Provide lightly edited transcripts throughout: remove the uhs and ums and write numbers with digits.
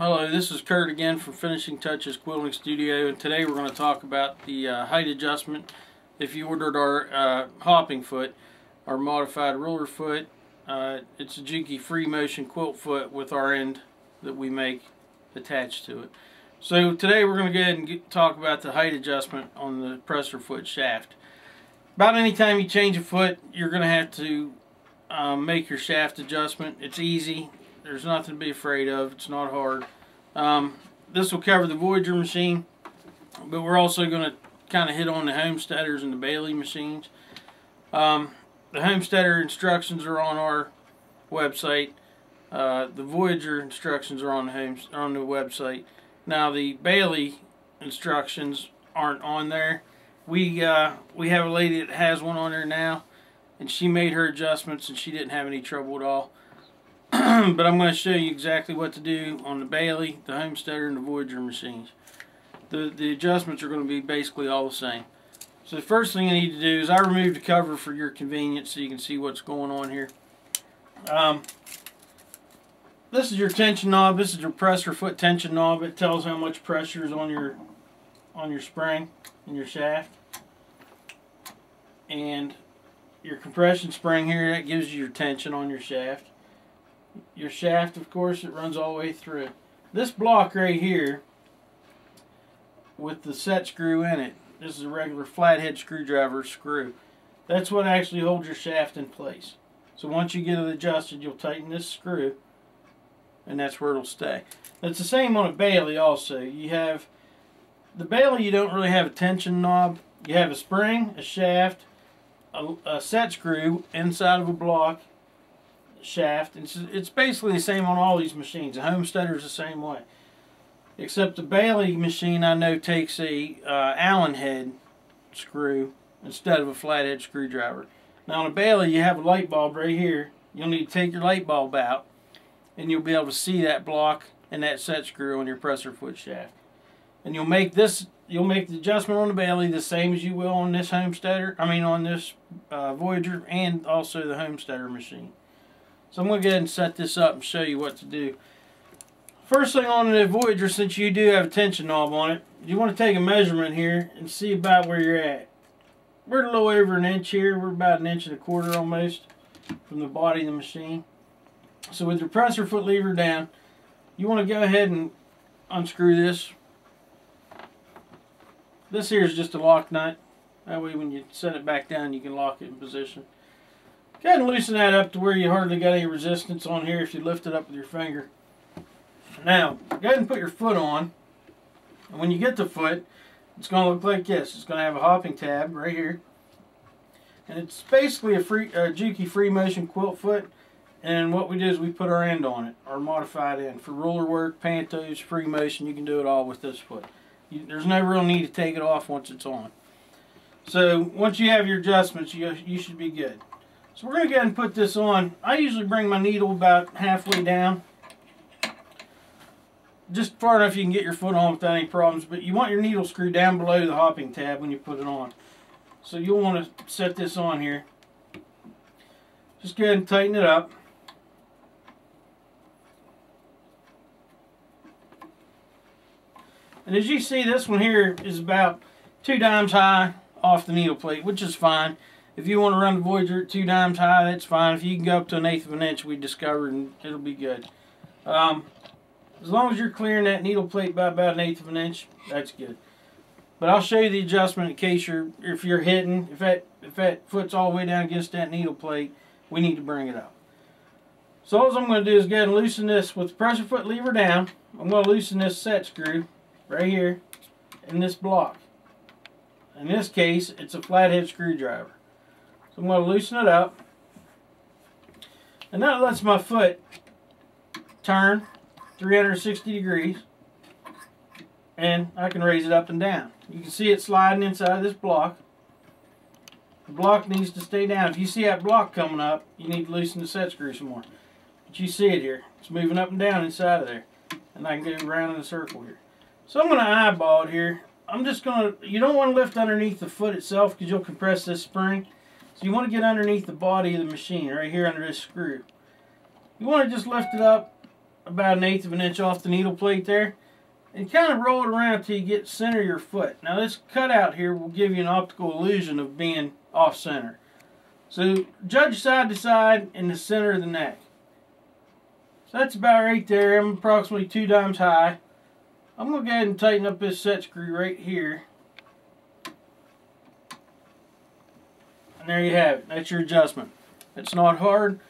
Hello, this is Kurt again from Finishing Touches Quilting Studio, and today we're going to talk about the height adjustment. If you ordered our hopping foot, our modified ruler foot, it's a Juki free motion quilt foot with our end that we make attached to it. So today we're going to go ahead and talk about the height adjustment on the presser foot shaft. About any time you change a foot, you're going to have to make your shaft adjustment. It's easy. There's nothing to be afraid of. It's not hard. This will cover the Voyager machine, but we're also going to kind of hit on the Homesteaders and the Bailey machines. The Homesteader instructions are on our website. The Voyager instructions are on the website. Now the Bailey instructions aren't on there. We have a lady that has one on there now, and she made her adjustments and she didn't have any trouble at all. But I'm going to show you exactly what to do on the Bailey, the Homesteader, and the Voyager machines. The adjustments are going to be basically all the same. So the first thing I need to do is I removed the cover for your convenience so you can see what's going on here. This is your tension knob. This is your presser foot tension knob. It tells how much pressure is on your spring and your shaft. And your compression spring here, that gives you your tension on your shaft. Your shaft, of course, it runs all the way through. This block right here with the set screw in it, this is a regular flathead screwdriver screw. That's what actually holds your shaft in place. So once you get it adjusted, you'll tighten this screw, and that's where it'll stay. It's the same on a Bailey also. You have the Bailey, you don't really have a tension knob. You have a spring, a shaft, a set screw inside of a block, shaft. It's basically the same on all these machines. The Homesteader is the same way, except the Bailey machine I know takes a Allen head screw instead of a flathead screwdriver. Now on a Bailey, you have a light bulb right here. You'll need to take your light bulb out, and you'll be able to see that block and that set screw on your presser foot shaft. And you'll make the adjustment on the Bailey the same as you will on this Homesteader. I mean on this Voyager, and also the Homesteader machine. So I'm going to go ahead and set this up and show you what to do. First thing on the Voyager, since you do have a tension knob on it, you want to take a measurement here and see about where you're at. We're a little over an inch here. We're about 1.25 inches almost from the body of the machine. So with your presser foot lever down, you want to go ahead and unscrew this. This here is just a lock nut. That way when you set it back down, you can lock it in position. Go ahead and loosen that up to where you hardly got any resistance on here if you lift it up with your finger. Now, go ahead and put your foot on. And when you get the foot, it's going to look like this. It's going to have a hopping tab right here. And it's basically a Juki free motion quilt foot. And what we do is we put our end on it, our modified end. For ruler work, pantos, free motion, you can do it all with this foot. There's no real need to take it off once it's on. So once you have your adjustments, you should be good. So we're going to go ahead and put this on. I usually bring my needle about halfway down. Just far enough you can get your foot on without any problems. But you want your needle screwed down below the hopping tab when you put it on. So you'll want to set this on here. Just go ahead and tighten it up. And as you see, this one here is about 2 dimes high off the needle plate, which is fine. If you want to run the Voyager at 2 dimes high, that's fine. If you can go up to 1/8 of an inch, we discovered, and it'll be good. As long as you're clearing that needle plate by about 1/8 of an inch, that's good. But I'll show you the adjustment in case if you're hitting, if that foot's all the way down against that needle plate, we need to bring it up. So all I'm going to do is go ahead and loosen this with the presser foot lever down. I'm going to loosen this set screw right here in this block. In this case, it's a flathead screwdriver. So I'm going to loosen it up. And that lets my foot turn 360 degrees. And I can raise it up and down. You can see it sliding inside of this block. The block needs to stay down. If you see that block coming up, you need to loosen the set screw some more. But you see it here. It's moving up and down inside of there. And I can go around in a circle here. So I'm going to eyeball it here. You don't want to lift underneath the foot itself because you'll compress this spring. So you want to get underneath the body of the machine, right here under this screw. You want to just lift it up about 1/8 of an inch off the needle plate there, and kind of roll it around until you get center of your foot. Now this cutout here will give you an optical illusion of being off center. So judge side to side in the center of the neck. So that's about right there. I'm approximately 2 dimes high. I'm going to go ahead and tighten up this set screw right here. And there you have it. That's your adjustment. It's not hard.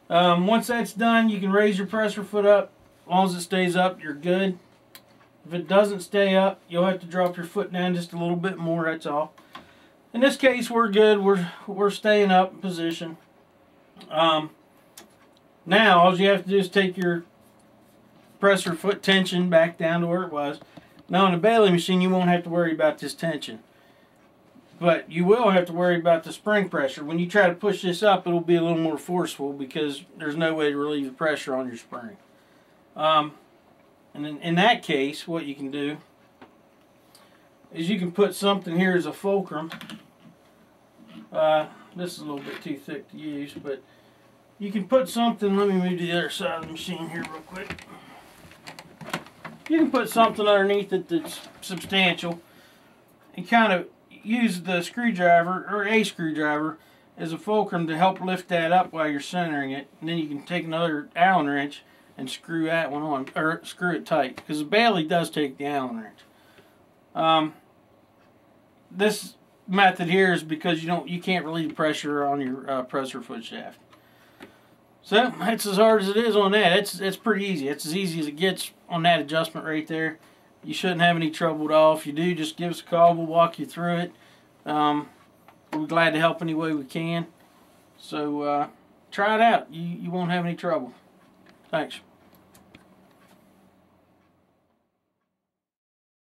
Once that's done, you can raise your pressure foot up. As long as it stays up, you're good. If it doesn't stay up, you'll have to drop your foot down just a little bit more, that's all. In this case, we're good. We're staying up in position. Now, all you have to do is take your presser foot tension back down to where it was. Now, on the Bailey machine, you won't have to worry about this tension. But you will have to worry about the spring pressure. When you try to push this up, it'll be a little more forceful because there's no way to relieve the pressure on your spring. And in that case, what you can do is you can put something here as a fulcrum. This is a little bit too thick to use, but you can put something. Let me move to the other side of the machine here real quick. You can put something underneath it that's substantial and kind of use the screwdriver or a screwdriver as a fulcrum to help lift that up while you're centering it. And then you can take another Allen wrench and screw that one on, or screw it tight, because the Bailey does take the Allen wrench. This method here is because you can't relieve pressure on your presser foot shaft. So that's as hard as it is on that. It's pretty easy. It's as easy as it gets on that adjustment right there. You shouldn't have any trouble at all. If you do, just give us a call. We'll walk you through it. We're glad to help any way we can. So try it out. You won't have any trouble. Thanks.